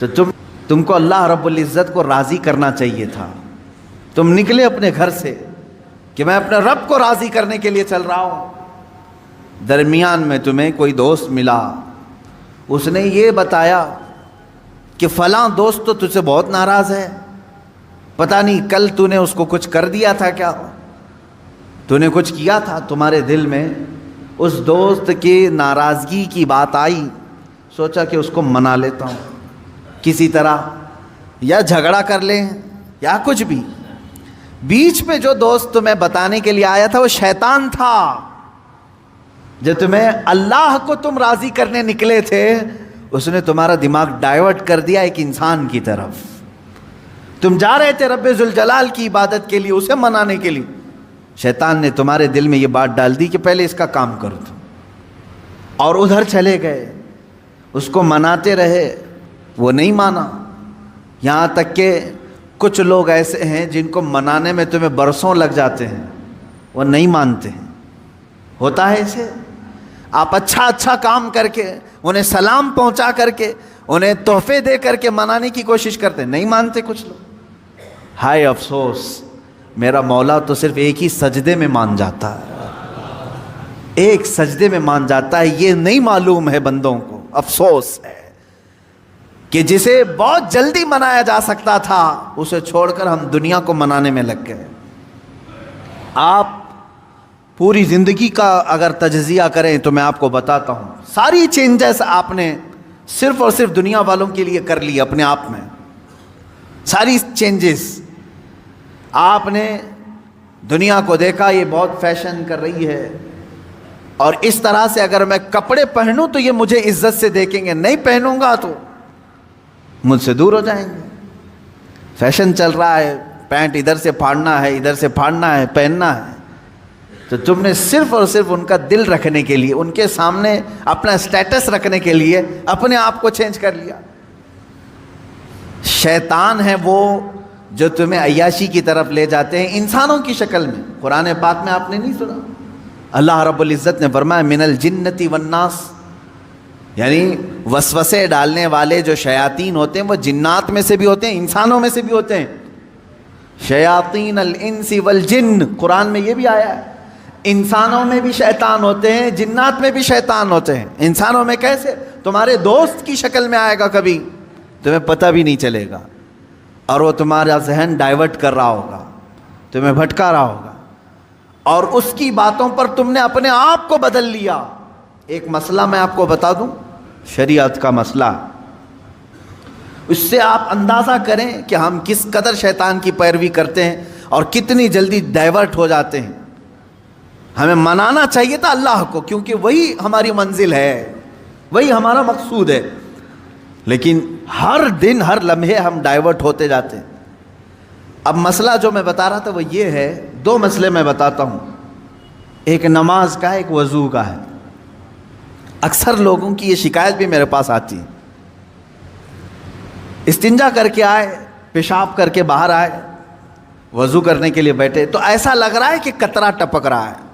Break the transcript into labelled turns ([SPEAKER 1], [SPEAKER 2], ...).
[SPEAKER 1] تو تم کو اللہ رب العزت کو راضی کرنا چاہیے تھا. تم نکلے اپنے گھر سے کہ میں اپنے رب کو راضی کرنے کے لیے چل رہا ہوں. درمیان میں تمہیں کوئی دوست ملا, اس نے یہ بتایا کہ فلاں دوست تو تجھ سے بہت ناراض ہے, پتہ نہیں کل تو نے اس کو کچھ کر دیا تھا, کیا تو نے کچھ کیا تھا, تمہارے دل میں اس دوست کی ناراضگی کی بات آئی, سوچا کہ اس کو منا لیتا ہوں کسی طرح, یا جھگڑا کر لیں یا کچھ بھی. بیچ میں جو دوست تمہیں بتانے کے لیے آیا تھا وہ شیطان تھا. جو تمہیں اللہ کو تم راضی کرنے نکلے تھے, اس نے تمہارا دماغ ڈائیورٹ کر دیا ایک انسان کی طرف. تم جا رہے تھے رب ذوالجلال کی عبادت کے لیے, اسے منانے کے لیے, شیطان نے تمہارے دل میں یہ بات ڈال دی کہ پہلے اس کا کام کرو تم, اور ادھر چلے گئے. اس کو مناتے رہے, وہ نہیں مانا. یہاں تک کہ کچھ لوگ ایسے ہیں جن کو منانے میں تمہیں برسوں لگ جاتے ہیں, وہ نہیں مانتے ہیں. ہوتا ہے ایسے. آپ اچھا کام کر کے, انہیں سلام پہنچا کر کے, انہیں تحفے دے کر کے منانے کی کوشش کرتے, نہیں مانتے کچھ لوگ. ہائے افسوس, میرا مولا تو صرف ایک ہی سجدے میں مان جاتا ہے, ایک سجدے میں مان جاتا ہے. یہ نہیں معلوم ہے بندوں کو. افسوس ہے کہ جسے بہت جلدی منایا جا سکتا تھا, اسے چھوڑ کر ہم دنیا کو منانے میں لگ گئے. آپ پوری زندگی کا اگر تجزیہ کریں تو میں آپ کو بتاتا ہوں, ساری چینجز آپ نے صرف اور صرف دنیا والوں کے لیے کر لی. اپنے آپ میں ساری چینجز آپ نے دنیا کو دیکھا, یہ بہت فیشن کر رہی ہے, اور اس طرح سے اگر میں کپڑے پہنوں تو یہ مجھے عزت سے دیکھیں گے, نہیں پہنوں گا تو مجھ سے دور ہو جائیں گے. فیشن چل رہا ہے, پینٹ ادھر سے پھاڑنا ہے, ادھر سے پھاڑنا ہے, پہننا ہے. تو تم نے صرف اور صرف ان کا دل رکھنے کے لیے, ان کے سامنے اپنا اسٹیٹس رکھنے کے لیے اپنے آپ کو چینج کر لیا. شیطان ہے وہ جو تمہیں عیاشی کی طرف لے جاتے ہیں انسانوں کی شکل میں. قرآن پاک میں آپ نے نہیں سنا, اللہ رب العزت نے فرمایا من الجنتی والناس, یعنی وسوسے ڈالنے والے جو شیاطین ہوتے ہیں وہ جنات میں سے بھی ہوتے ہیں, انسانوں میں سے بھی ہوتے ہیں. شیاطین الانس والجن, قرآن میں یہ بھی آیا ہے. انسانوں میں بھی شیطان ہوتے ہیں, جنات میں بھی شیطان ہوتے ہیں. انسانوں میں کیسے؟ تمہارے دوست کی شکل میں آئے گا, کبھی تمہیں پتہ بھی نہیں چلے گا, اور وہ تمہارا ذہن ڈائیورٹ کر رہا ہوگا, تمہیں بھٹکا رہا ہوگا, اور اس کی باتوں پر تم نے اپنے آپ کو بدل لیا. ایک مسئلہ میں آپ کو بتا دوں, شریعت کا مسئلہ, اس سے آپ اندازہ کریں کہ ہم کس قدر شیطان کی پیروی کرتے ہیں اور کتنی جلدی ڈائیورٹ ہو جاتے ہیں. ہمیں منانا چاہیے تھا اللہ کو, کیونکہ وہی ہماری منزل ہے, وہی ہمارا مقصود ہے, لیکن ہر دن ہر لمحے ہم ڈائیورٹ ہوتے جاتے ہیں. اب مسئلہ جو میں بتا رہا تھا وہ یہ ہے, دو مسئلے میں بتاتا ہوں, ایک نماز کا ہے, ایک وضو کا ہے. اکثر لوگوں کی یہ شکایت بھی میرے پاس آتی ہے, استنجا کر کے آئے, پیشاب کر کے باہر آئے, وضو کرنے کے لیے بیٹھے تو ایسا لگ رہا ہے کہ قطرہ ٹپک رہا ہے.